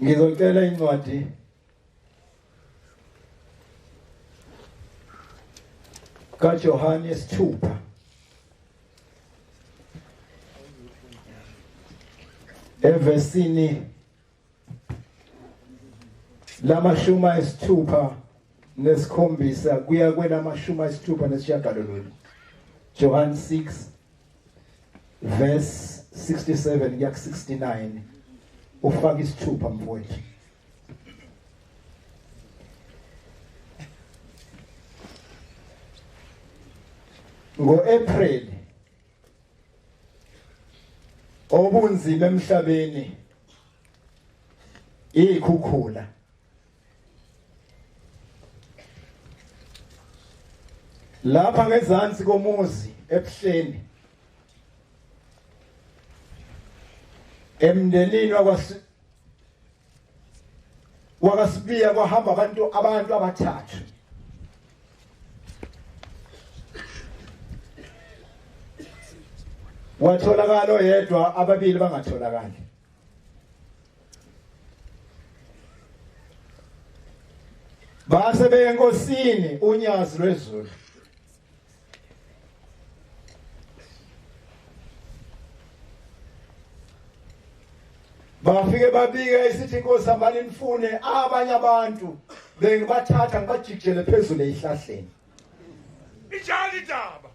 Ngizocela incwadi kaJohane 6 evesini lamashumi ayisithupha nesikhombisa kuya kwelamashumi ayisithupha nesishiyagalolunye. John 6 verse 67 kuya 69 ufaka isithupha mfowethu. Ngo-April obunzima emhlabeni ikhukhula. Lapha ngezansi komuzi eBuhleni Mdluli wakasibiya kwahamba abantu abathathu. Watholakala oyedwa, ababili bangatholakali. Base beyenkosini unyazi lwezulu. Bafike babike isithi inkosi hambani nifune abanye abantu bengibathatha ngibajikijele phezulu ezihlahleni. Injani indaba?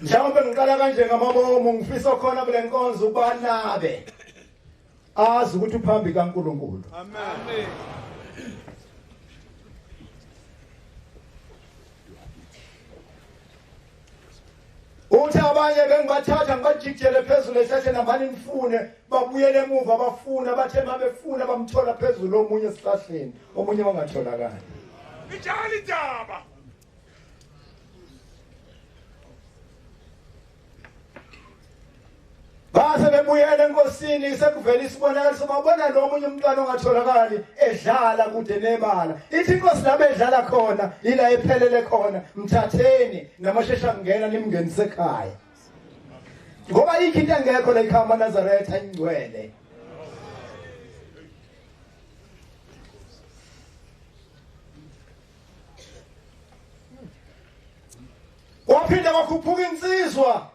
Njalo bengiqala kanje ngamabomo ngifisa khona kule nkonzo ubanabe azi ukuthi uphambi kaNkulunkulu. Amen. Uthi abanye bengibathatha ngibajikijele phezulu ehlahleni hambani nifune babuyele emuva bafuna bathe mabefuna bamthola phezulu omunye esihlahleni omunye wangatholakala. Injani indaba? Base bebuyela enkosini sekuvela isibonakalo sobabona lo omunye umntwana ongatholakali edlala kude nebala. Ithi inkosi labe edlala khona ila ephelele khona mthatheni namashesha ngena nimngenise ekhaya. Ngoba ikho into engekho la ikhamba Nazaretha ingcwele. Waphinda wakhuphuka insizwa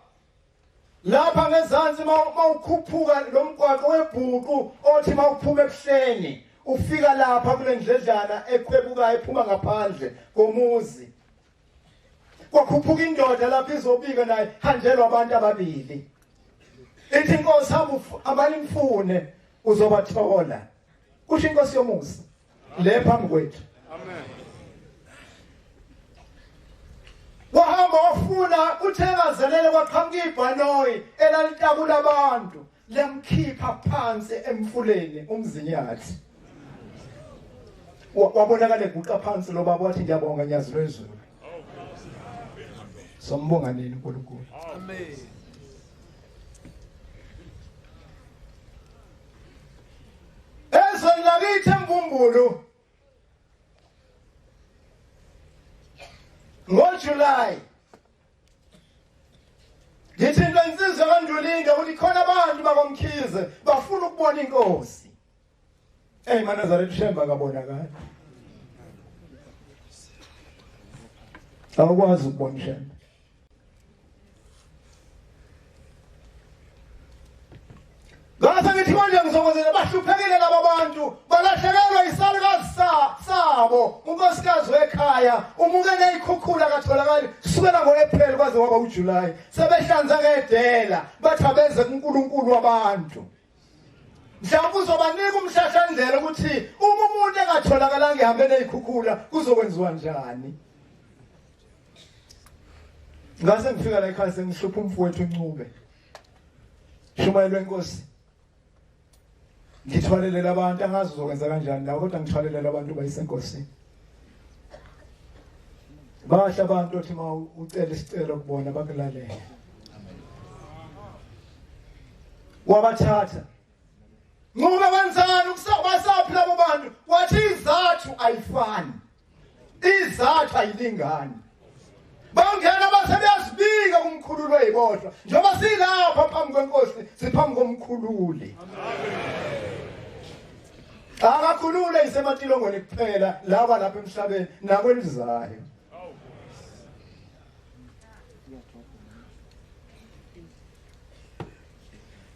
lapha ngezansi mawukhuphuka lo mgwaqo webhuqu othi mawuphuma ebuhleni ufika lapha kule ndledlana ekhwebuka ephuma ngaphandle komuzi. Kwakhuphuka indoda lapha izobika naye hanjelwa abantu ababili. Ithi inkosi hamba nimfune uzobathola. Kusho inkosi yomusa le phambi kwethu. Amen. Wahamba wafuna uthekazelele kwaqhamuka ibhanoyi elalitabula abantu lemkhipha phansi emfuleni umzinyathi. Wabonakala eguqa phansi lo baba wathi ngiyabonga nyazi lwezulu. Sombonga nini uNkulunkulu. Amen. Ezweni lakithi eMbumbulu ngoJuly ngithi into insizwe kaNdulinde ukuthi khona abantu bakomkhize bafuna ukubona inkosi. Nazaretha Shembe akabonakala. Awukwazi ukubona Shembe. Ngase ngithi manje ngizokwenzela bahluphekile laba bantu balahlekelwa isalukazi sabo unkosikazi wekhaya umuke neyikhukhula katholakali kusukela ngoApril kwaze kwaba uJuly sebehlanza ngedela bathabeze kuNkulunkulu wabantu. Mhlawumbe uzobanika umhlahlandlela ukuthi uma umuntu engatholakala ngihambe neyikhukhula kuzokwenziwa njani. Ngase ngifika la ekhaya sengihlupha umfowethu uNcube. Shumayelwe inkosi. Ngithwalelela abantu angazi uzokwenza kanjani la kodwa ngithwalelela abantu bayisenkosini. Bahla abantu othi ucela isicelo kubona bakulalele. Wabathatha. Ngube kanjani ukusabasaphi labo bantu wathi izathu ayifani. Izathu ayilingani. bangena basebeyasibika kumkhululi weyiboshwa njengoba silapha phambi kwenkosi siphambi komkhululi. Akakhulule isematilongweni kuphela laba lapha emhlabeni nakwelizayo.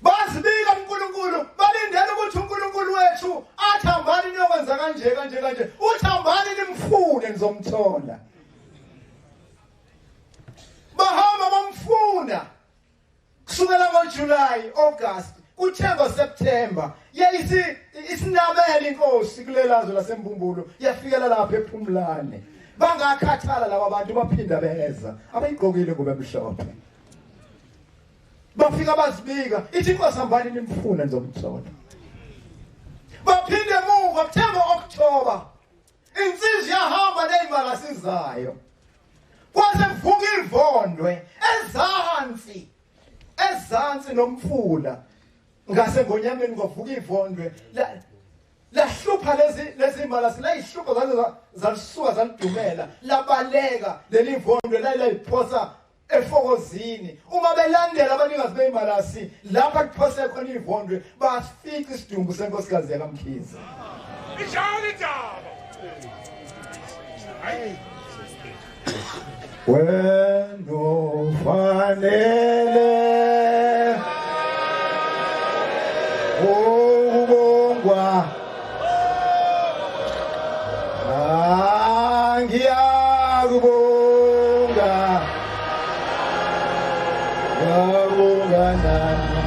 Basibika uNkulunkulu balindele ukuthi uNkulunkulu wethu athambani niyokwenza kanje. Uthambani nimfune nizomthola. Bahamba bamfuna kusukela ngoJuly, August, kuthe ngoSeptember isinabela inkosi kulelazwe laseMbumbulo yafikela lapha ePhumlane. Bangakhathala laba bantu baphinda beza abayigqokile kube mhlophe. Bafika bazibika ithi inkosi hambani nimfuna nizomthola. Baphinde emuva kuthemba October insizwa yahamba nezimala sizayo. Kwase kuvuka ivondwe ezansi nomfula ngase ngonyameni ngovuka ivondwe lahlupha lezi mala silayihlupha zaze zalisuka zalidumela labaleka leli vondwe layiphosa efokozini. Uma belandela abanikazi beyimalasi lapha kuphose khona ivondwe basifica isidumbu senkosikazi yakamkhize. Ijali daba. Hayi. Wena ufanele ukubongwa ngiyakubonga ngiyakubonga nami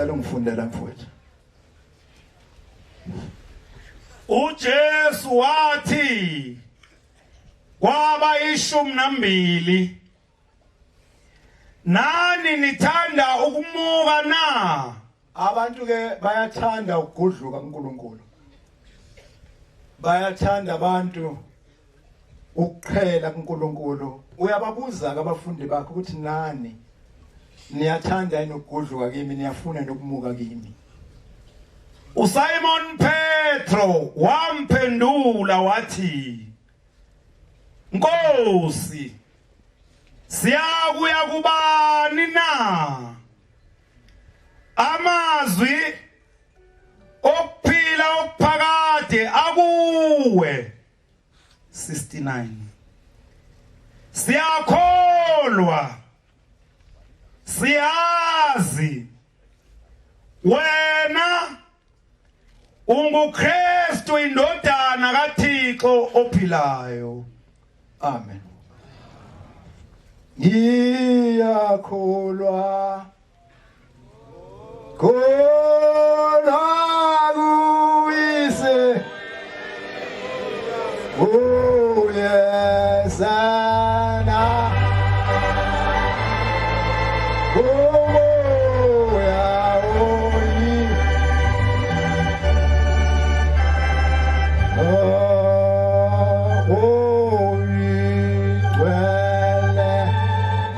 ngicela ungifundela mfowethu. uJesu wathi kwaba 12 nani nithanda ukumuka na? Abantu ke bayathanda ukugudluka uNkulunkulu. Bayathanda abantu ukuqhela kuNkulunkulu. Uyababuza ke abafundi bakho ukuthi nani niyathanda yini ukugudluka kimi, niyafuna nokumuka kimi? uSimon Petro wamphendula wathi, Nkosi, siyakuya kubani na? Amazwi okuphila okuphakade akuwe. 69 Siyakholwa, siyazi wena unguKristu indodana kaThixo ophilayo. Amen. Ngiyakholwa kholwa kuyise uyesana umoya oyi oyigcwele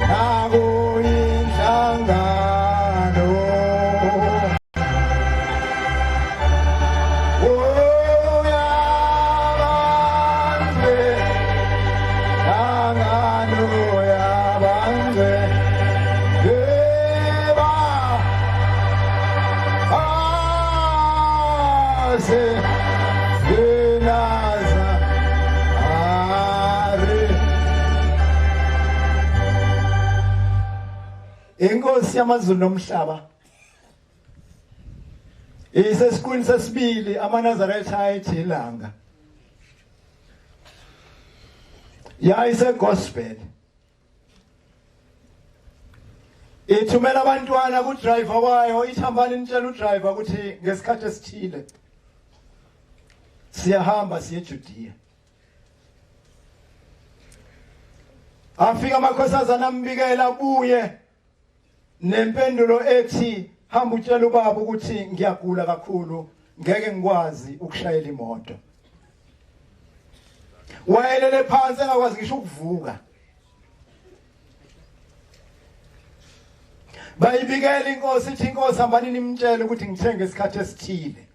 nakuyinhlangano Inkosi yamazulu nomhlaba isesikhundleni sesibili amaNazaretha ayithi ilanga yayise gospel ithumela abantwana ku driver wayo ithambani nitshela u driver ukuthi ngesikhathi esithile siyahamba siye eJudea. Afika amakhosazana ambikela buye nempendulo ethi hamba utshela ubaba ukuthi ngiyagula kakhulu ngeke ngikwazi ukushayela imoto. Wayelele phansi engakwazi ngisho ukuvuka. Bayibikela inkosi ithi inkosi hambani nimtshele ukuthi ngithenge isikhathi esithile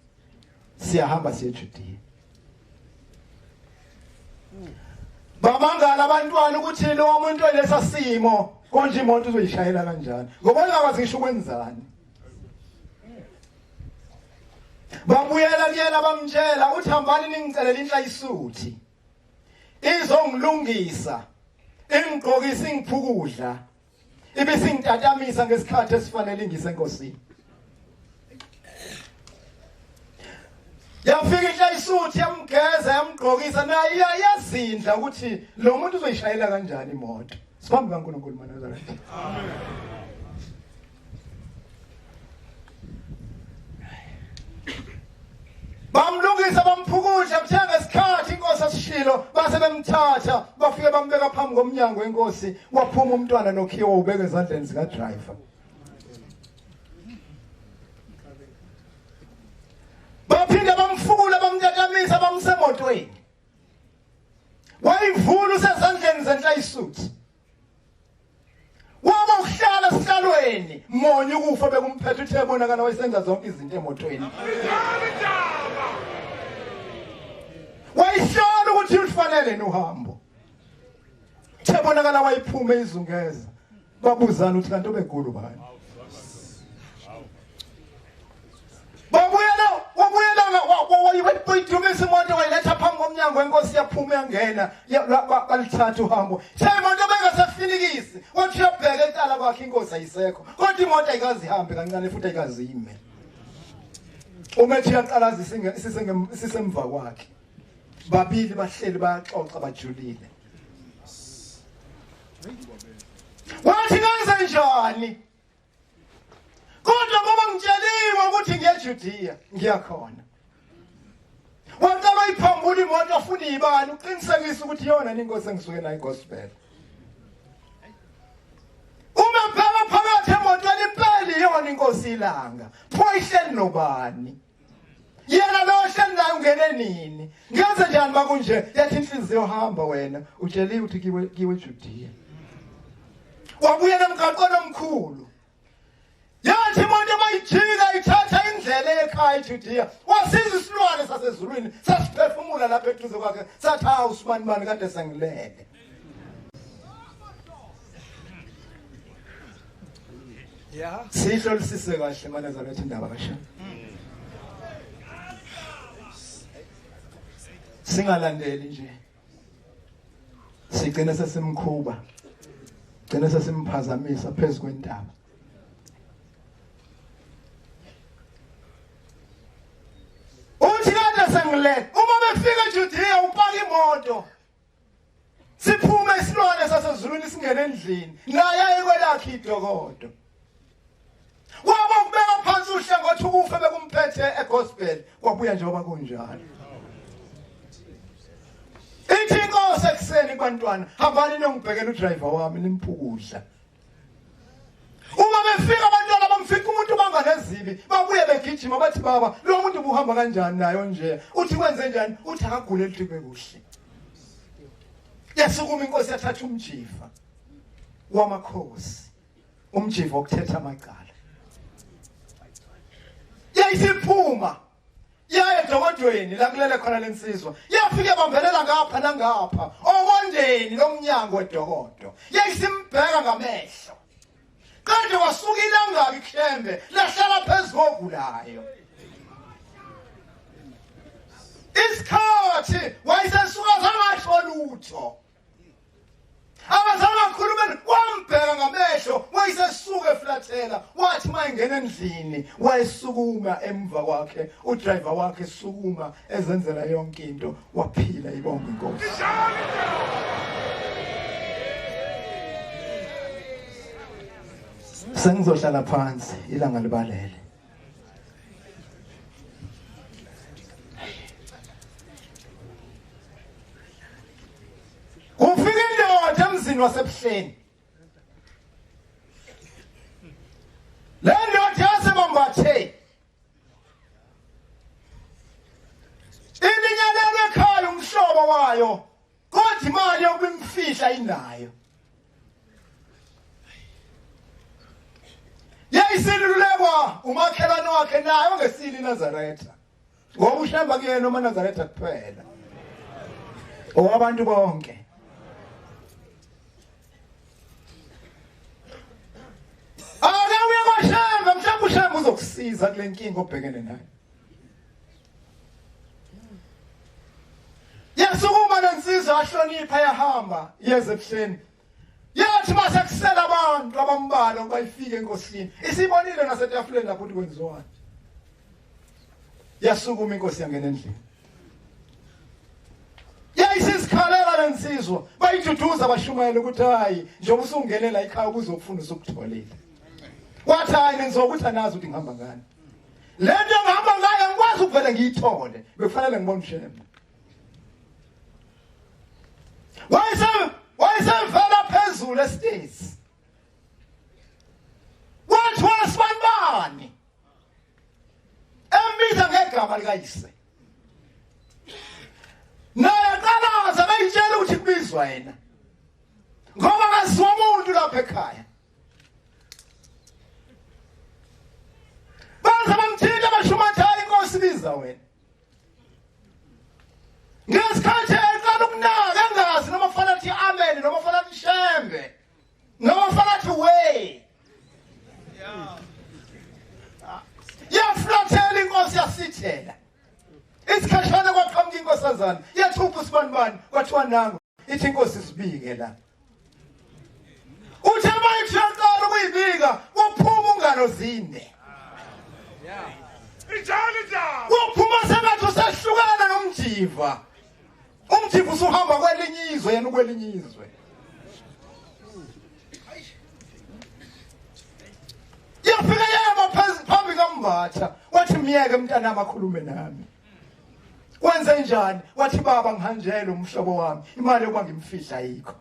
siyahamba siye eJudea. Bamangala abantwana ukuthi lo muntu olesa simo konje imoto uzoyishayela kanjani ngoba engakwazi ngisho ukwenzani. Babuyela kuyena bamtshela uthi hambani ningicelela inhlayisuthi izongilungisa ingigqokisa ingiphukudla ibisingitatamisa ngesikhathi esifanele ngisenkosini. Yafika inhlayisuthi yamgeza yamgqokisa naye iyazindla ukuthi lo muntu uzoyishayela kanjani imoto. Siphambi kaNkulunkulu maNazaretha. Amen. Bamlungisa bamphukudla kuthenga isikhathi inkosi asishilo base bemthatha bafike bambeka phambi komnyango wenkosi waphuma umntwana noKhiwa ubeka ezandleni zika driver. Baphinde bamfukula bamnyakamisa bamsemotweni. Wayivula usezandleni zenhlayisuthi. Waba ukuhlala sihlalweni monye ukufa bekumphethe uthe bonakala wayesenza zonke izinto emotweni. Wayishona ukuthi ufanele nohambo. Uthe bonakala wayiphuma izungeza. Babuzana ukuthi kanti obegulu bani. Babuyela wayiphuma imoto wayiletha phambi komnyango wenkosi yaphuma yangena balithatha uhambo. Imoto bengasafinikisi wathi uyabheka enkala kwakhe inkosi ayisekho kodwa imoto ayikazi ihambe kancane futhi ayikazi ime. Umethi yaqalaza sisemva kwakhe. Babili bahleli bayaxoxa bajulile. Wathi ngenze njani? Kodwa ngoba ngitsheliwe ukuthi ngiyeJudiya ngiyakhona. Waqala iphambula imoto afuna ibani uqinisekisa ukuthi yona inkosi engisuke nayo igospel. Uma phela phakathi emotweni impela yona inkosi ilanga. Pho ihleli nobani? Yena lo hleli naye ungene nini? Ngenze njani makunje? Yathi inhliziyo hamba wena utsheliwe ukuthi kiwe Judiya. Wabuyela emgaqweni omkhulu. Yathi imoto mayijika ithatha indlela ekhaya eJudiya. Wasiza isilwane sasezulwini sasiphefumula lapha eduze kwakhe. Sathi hawu uSibani kade sengilele. Yeah. Sihlolisise kahle maneza lethi indaba kasha. Singalandeli nje. Sigcina sesimkhuba. Gcina sesimphazamisa phezulu kwendaba. Uthi kade sengilele. Uma befika eJudiya upaka imoto. Siphume isilwane sasezulwini singene endlini. Naye ayekwelakhe idokodo. Waba kubeka phansi uhlangothi ukufa bekumphethe egospel kwabuya njengoba kunjalo. Ithi inkosi ekseni bantwana hambani nongibhekela udriver wami nimphukudla. Uma befika abantwana bamfika umuntu banganezibi babuye begijima bathi baba lo muntu ubuhamba kanjani nayo nje uthi wenze njani uthi akagule liqhube kuhle. Yasukuma inkosi yathatha umjiva wamakhosi umjiva okuthetha amacala. Yayisiphuma yaye edokodweni la kulele khona lensizwa yafike bambelela ngapha nangapha okondeni lomnyango wedokodo yayisimbheka ngamehlo kanti wasuka ilangabi Shembe lahlala phezulu ogulayo isikhathi wayesesuka zangasho lutho abazama khulumeni wambheka ngamehlo wayesesuka eflathela wathi mayingena endlini wayesukuma emva kwakhe udriver wakhe esukuma ezenzela yonke into waphila ibonga inkosi. Sengizohlala phansi ilanga libalele. Ufike indoda emzini waseBuhleni. Le ndoda yasebambathe. Ilinyalelwe ekhaya umhlobo wayo. Kodwa imali yokubimfihla inayo. Yayisilulekwa umakhelwane wakhe nayo ngesili Nazaretha. Ngoba uhlamba kuyena noma Nazaretha kuphela. Owabantu bonke. Shembe mhlawumbe uShembe uzokusiza kule nkinga obhekene nayo. Yasukuma lensizwa ahlonipha yahamba yeze eBuhleni. Yathi mase kusela abantu abambala ukuba ifike enkosini. Isibonile nasetafuleni lapho ukuthi kwenziwani. Yasukuma inkosi yangena endlini. Yayisisikhalela lensizwa bayiduduza bashumayela ukuthi hayi njengoba usungenela ekhaya ukuzofuna usukutholile. Wathi hayi nizokuthi anazi ukuthi ngihamba ngani. Le nto ngihamba ngayo ngikwazi ukuvele ngiyithole. Bekufanele ngibone uShembe. Wayesevela phezulu esitezi. Wathi wasibani. Embiza ngegama likayise. Naye qalaza bayitshela ukuthi kubizwa yena. Ngoba akaziwa umuntu lapha ekhaya. Baza bamthinta bashumathayo inkosi biza wena. Ngesikhathi eqala ukunaka engazi noma fanele athi amen noma fanele athi Shembe noma fanele athi we. Yaflathela inkosi yasithela. Isikhashana kwaqhamuka inkosazana yathupha uSibani kwathiwa nangu ithi inkosi sibike la. Uthe mayithi yaqala ukuyibika kuphuma ungalo zinde. Uphuma sengathi usehlukana nomjiva. Umjiva usuhamba kwelinye izwe yena ukwelinye izwe. Yafika yema Mbatha wathi myeke mntana amakhulume nami wenze njani wathi baba ngihanjele umhlobo wami imali yokwangimfihla ayikho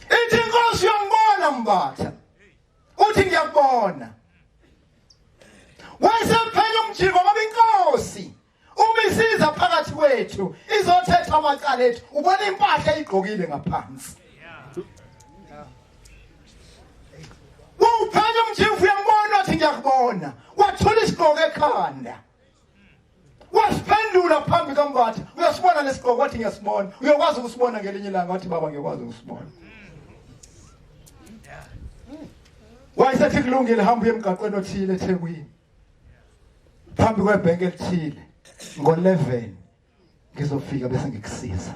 ithi inkosi yangibona Mbatha uthi ngiyakubona wayesephenya umjiko ngoba inkosi umisiza phakathi kwethu izothetha amacala ethu ubona impahla igqokile ngaphansi uphenya umjiko uyambona uthi ngiyakubona wathola isigqoko ekhanda wasiphendula phambi kaMbatha uyasibona lesigqoko wathi ngiyasibona uyokwazi ukusibona ngelinye ilanga wathi baba ngiyakwazi ukusibona wayesethi kulungile hamba emgaqweni othile eThekwini phambi kwebhenki elithile ngo11 ngizofika bese ngikusiza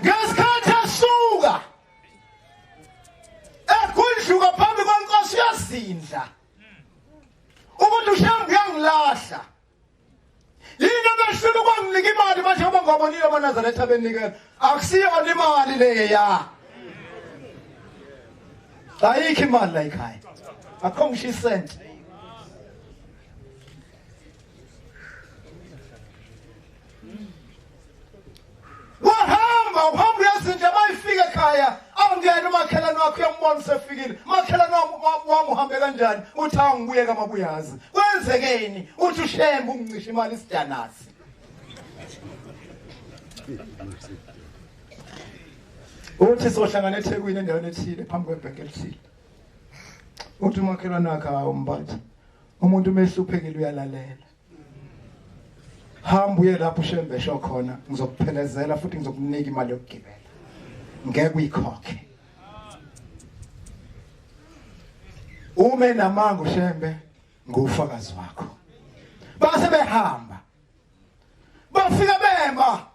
ngasikhathi asuka ekhuljuka phambi kwenkosi yazinda ukuthi uShembe uyangilahla yini abashilo kwanginika imali manje ngoba ngabonile amaNazaretha abenikela akusiyona imali leya ayikho imali la ekhaya akho ngisho isenti uhamba uyazinja bayifika ekhaya awungena umakhelwane wakho uyambona usefikile umakhelwane wami uhambe kanjani uthi angibuye kamabuyazi kwenzekeni uthi uShembe ungicisha imali isidanasi uthi sohlangana eThekwini endaweni ethile phambi kwebhenki elithile uthi umakhelwane wakhe awumbatha umuntu umehluphekile uyalalela hamba uye lapho uShembe esho khona ngizokuphelezela futhi ngizokunika imali yokugibela ngeke uyikhokhe ume namanga uShembe ngufakazi wakho base behamba bafika bema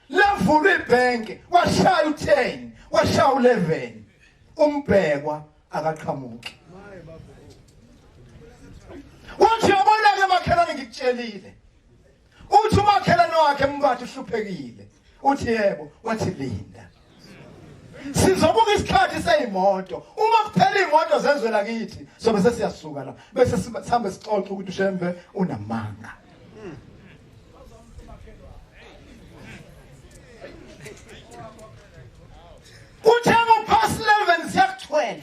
lavula ibhenki washaya u10 washaya u11 umbhekwa akaqhamuki wathi yabona ke makhelwane ngikutshelile uthi umakhelwane wakhe Mbatha uhluphekile uthi yebo wathi linda sizobuka isikhathi seyimoto uma kuphela imoto zenzwela kithi sobe sesiyasuka la bese sihambe sixoxe ukuthi uShembe unamanga uthenga past 11 siya 12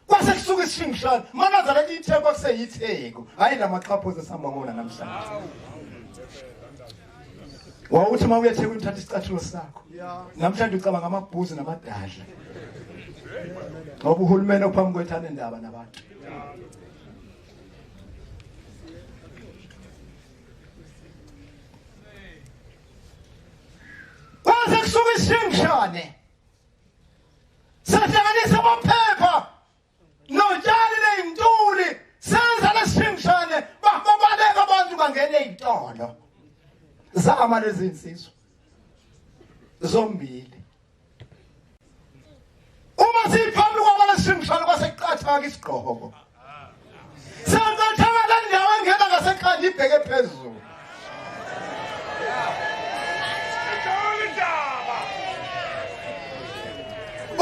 kwase kusuka isishingishana maNazaretha itheko kuseyitheko hayi lamaqhaphoze sihamba ngona namhlanje wawuthi mawuya eThekwini uthatha isicathulo sakho namhlanje ucabanga amabhuzi namadadla ngoba uhulumeni ophambi kwethana indaba nabantu kwase kusuka isishingishane sahlanganisa amaphepha notshani neintuli senza lesishingishane babaleka abantu bangena ezitolo zama lezi insizwa zombili uma siphambi kwabaleshingishana kwaseqathaka isigqoko sengathaka la ndawo engena ngasekhanda ibheke phezulu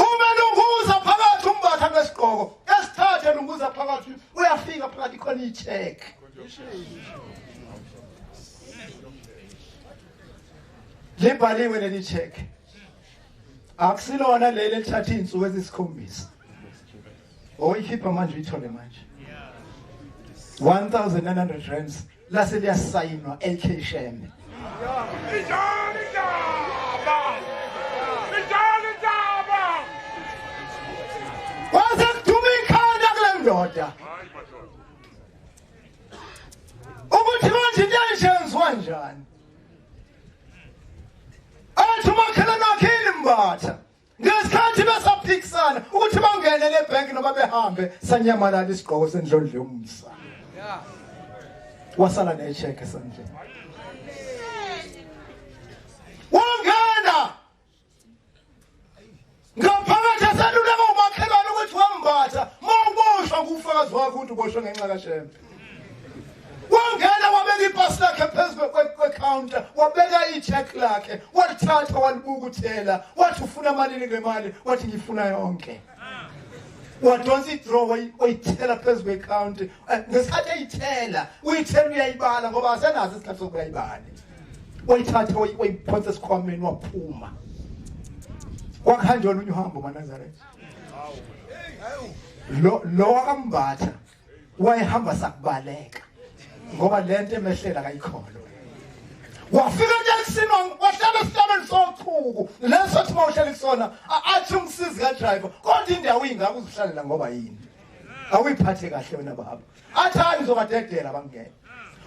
uma lunguza phakathi umbatha ngesigqoko esithathe lunguza phakathi uyafika phakathi khona icheck libhaliwe leli check akusilona leli elithatha insuku ezisikhombisa oyikhipha manje uyithole manje 1900 rands lase liyasayinwa LK Shembe waze kuthuma ikhanda kule ndoda ukuthi manje into ayishenziwa njani athi umakhelwane wakhe Mbatha ngesikhathi besaphikisana ukuthi bangene lebhenki noma behambe sanyamalala isigqoko sendlondlo yomsa wasala necheck esandleni wangena ngaphakathi aseluleka umakhelwane ukuthi wambatha mawuboshwa ngufakazi wakho ukuthi uboshwe ngenxa kaShembe wangena wabeka ipasi lakhe phezu kwecounter wabeka check lakhe walithatha walibuka uthela wathi ufuna malini ngemali wathi ngifuna yonke wadonsa idraw wayithela phezu kweaccount ngesikhathi eyithela uyithela uyayibala ngoba asenazo isikhathi sokuyibala wayithatha wayiphonsa esikhwameni waphuma wakhanjona uhambo maNazaretha lo wakambatha wayehamba sakubaleka ngoba lento emehlela kayikholwa wafika njekusini wahlala esihlabeni sochuku lesothi mawuhlala kusona athi umsizi kadriver kodwa indawo ingaka uzihlalela ngoba yini awuyiphathe kahle wena baba athi hayi ngizobadedela bangena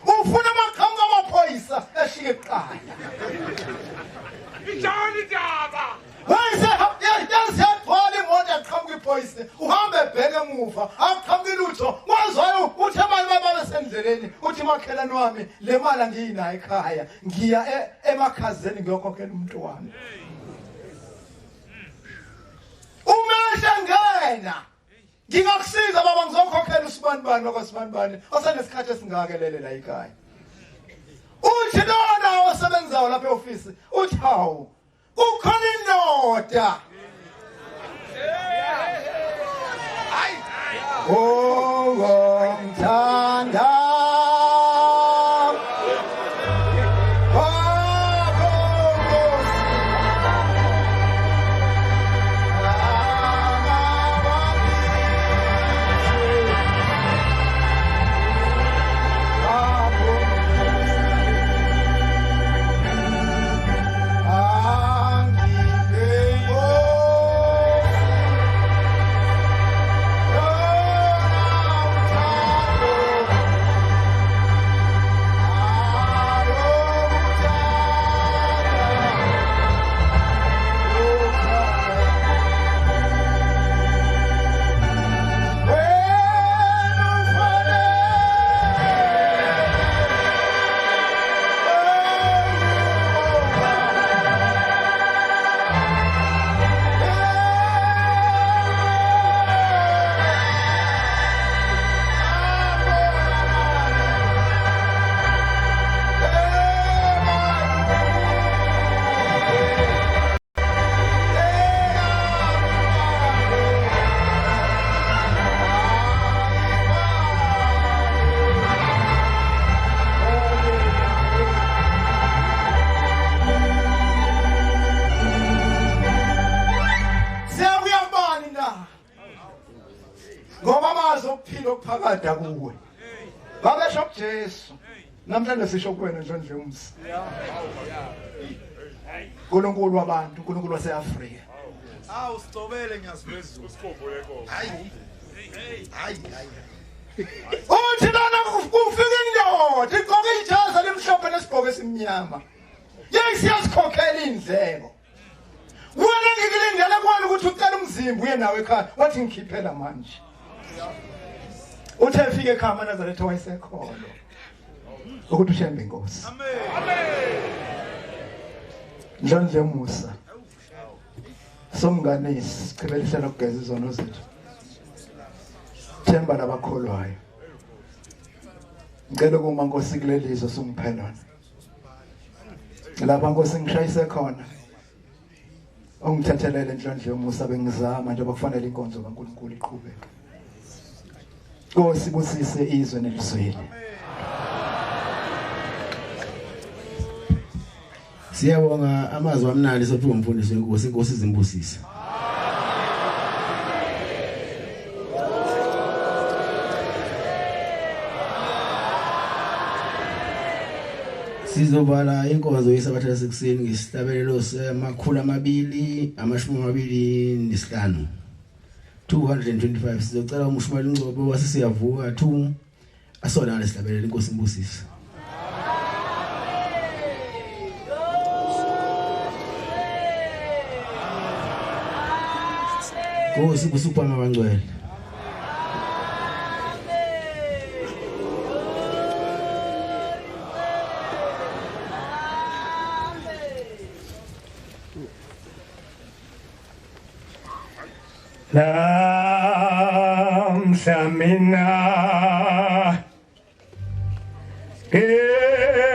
ufuna amakhambi amaphoyisa eshike kuqala Ijani daba. wayise yaziyathola imoto aqhamuka iphoyisa uhambe ebheke emuva aqhamuka lutho wazayo uthi abantu bababe sendleleni uthi makhelane wami le mali angiyinayo ekhaya ngiya emakhazeni ngiyokhokhela umuntu wami umeshe ngena ngingakusiza baba ngizokhokhela usibanibani wakwaSibanibani osenesikhathi esingakelele la ekhaya uthi lona osebenzayo lapha eofisi uthi hawu kukhona indoda ngomthanda phakada kuwe babesho kuJesu namhlanje sisho kuwena nje umsi uNkulunkulu wabantu uNkulunkulu waseAfrika Usicobele ngiyasiphezulu usikhombule konke. Hayi. uthi lana ufika indoda igqoke ijazi elimhlophe nesigqoko esimnyama yeyisikhokhela indleko wena ngikilindele kwani ukuthi ucela umzimba uye nawe ekhaya wathi ngikhiphela manje uthe efike ekhaya maNazaretha wayesekholo ukuthi uShembe inkosi Amen. Nje Musa somnganisi siqhubekisela lokugeza izono zethu themba labakholwayo ngicela kuma Nkosi kulelizo sungiphelana lapha Nkosi ngishayise khona ungithathelele Nhlonhle Musa bengizama nje bakufanele inkonzo kaNkulunkulu iqhubeke Nkosi busise izwe nelizweli Siyabonga amazwi amnandi sophiwe umfundisi wenkosi inkosi izimbusisa Sizovala inkonzo yesabatha yasekuseni ngesihlabelelo semakhulu 225 225 sizocela uMshumali Ngcobo wasisiyavuka 2 asona ngesihlabelelo inkosi imbusisa Nkosi kusupha abangcwele Lamhla mina ethe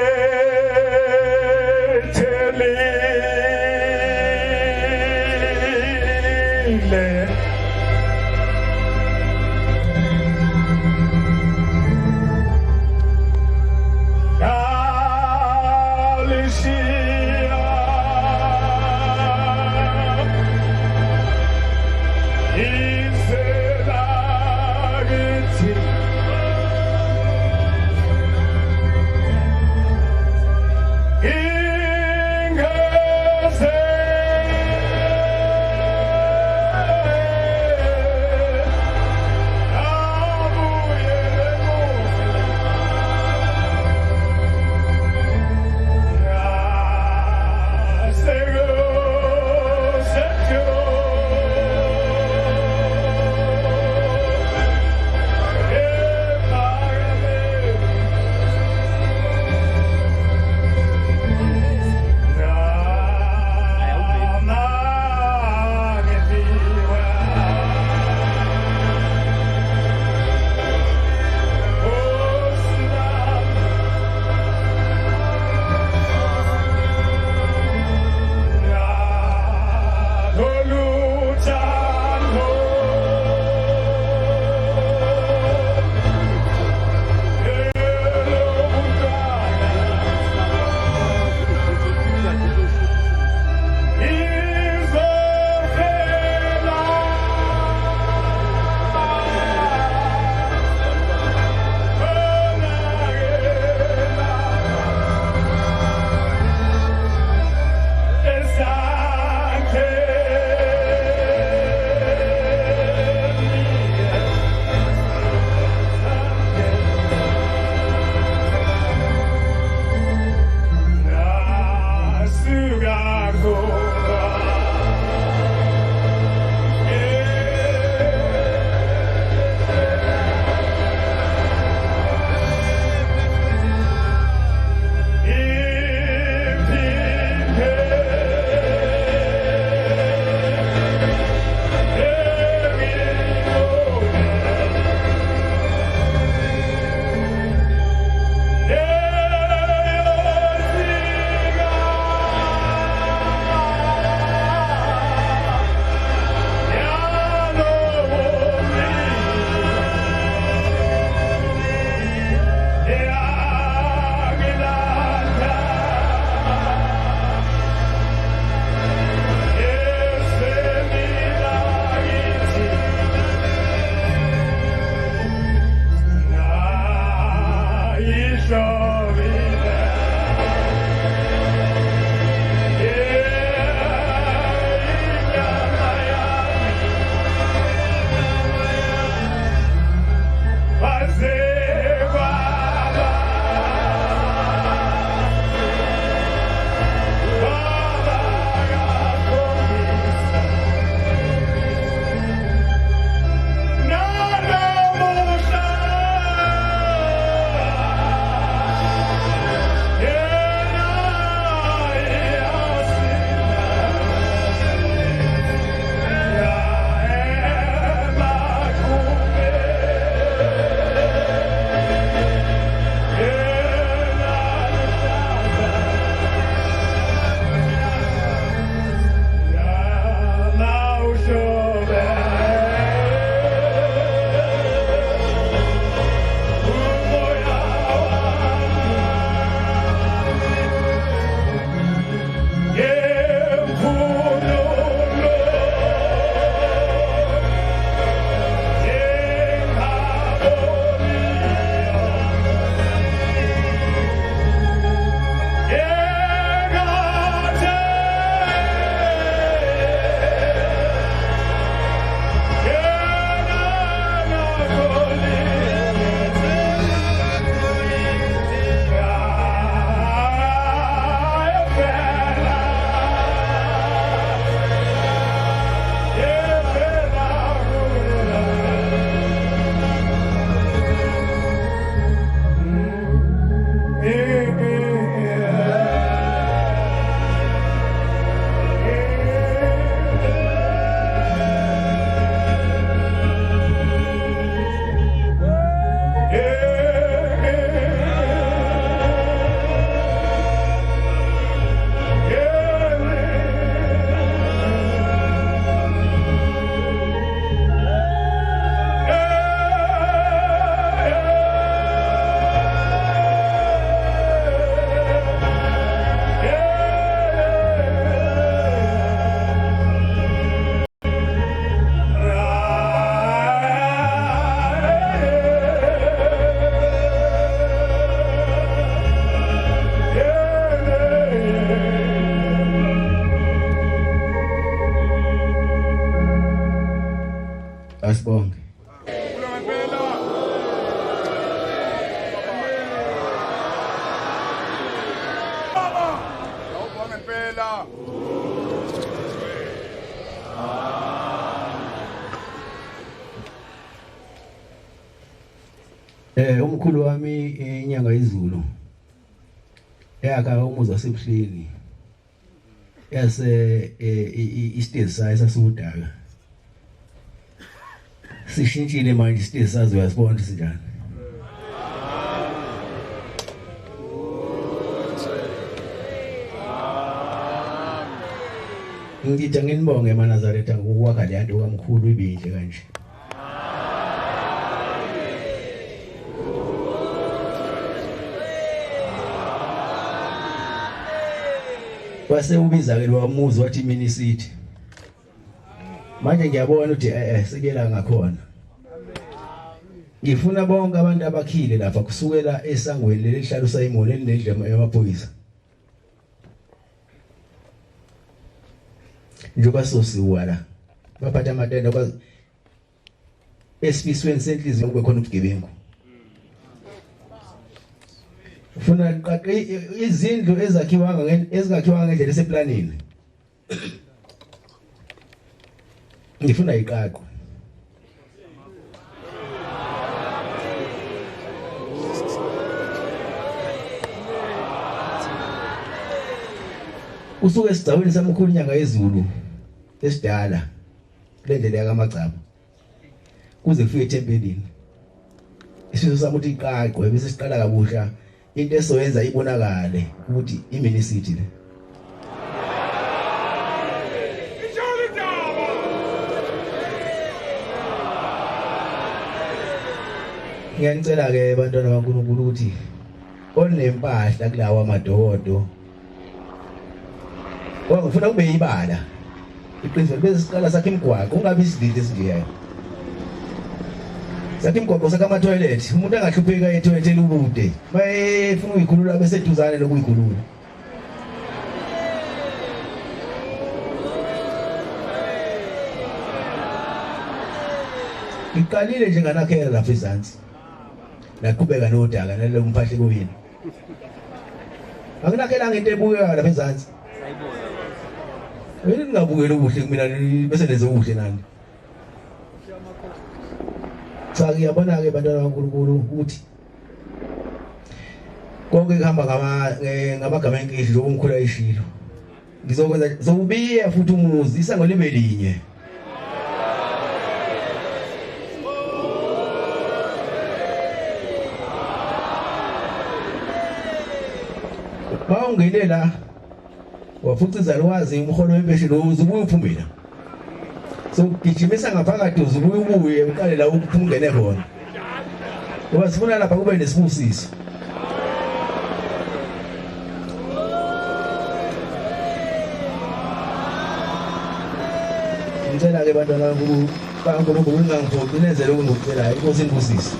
Asibonge. Umkhulu wami inyanga izulu. Yakha umuzi wasebuhleni. Yase isiteji sayo sasudaka. Sishintshile manje isiteji sazo uyasibona sinjani. Ngithi nginibonge eManazaretha ngokwakha le nto kamkhulu ibinhle kanje. Wase ubiza ke lo muzi wathi mini city. Manje ngiyabona ukuthi sekela ngakhona. Ngifuna bonke abantu abakhile lapha kusukela esangweni lelihlalo sayimoni elinendlema yamaphoyisa. Njoba sosiwala. Baphatha amatenda kwa esifisweni senhliziyo kube khona ubugebengu. Ufuna qaqe izindlu ezakhiwa ngendlela eseplanini. Ngifuna iqaqo. Usuke esigcawini samkhulu inyanga yezulu esidala lendlela yakamagcaba kuze kufike ethempelini. Isizwe samuthi iqaqo bese siqala kabusha into esoyenza ibonakale ukuthi imini city le. Ngiyanicela ke bantwana baNkulunkulu ukuthi onempahla kulawa amadokodo ngifuna kube yibala iqiniso bese siqala sakhe imigwaqo ungabi isididi esinjeya sakhe imigwaqo sakhe ama toilet umuntu angahlupheka etoilet elubude bayefuna ukuyikhulula bese eduzane lokuyikhulula. Iqalile nje nganakhela lapha ezantsi laqhubeka nodaka nalo mphahle kuyini anginakhela ngento ebuya lapha ezantsi. Wena ngingabukela ubuhle kumina bese lenze ubuhle nani. Cha ngiyabona ke bantwana baNkulunkulu ukuthi konke kuhamba ngamagama enkehli lokumkhulu ayishilo. Ngizokwenza zokubiya futhi umuzi isango libe linye. Bawungene la wafuciza lokwazi umholo wempesheni uzubuye uphumela. So gijimisa ngaphakathi uzubuye uqale la ukuphungene khona. Ngoba sifuna lapha kube nesibusiso. Ngicela ke bantwana baNkulunkulu ngangiphoqi nenzele ukunicela inkosi inbusiso.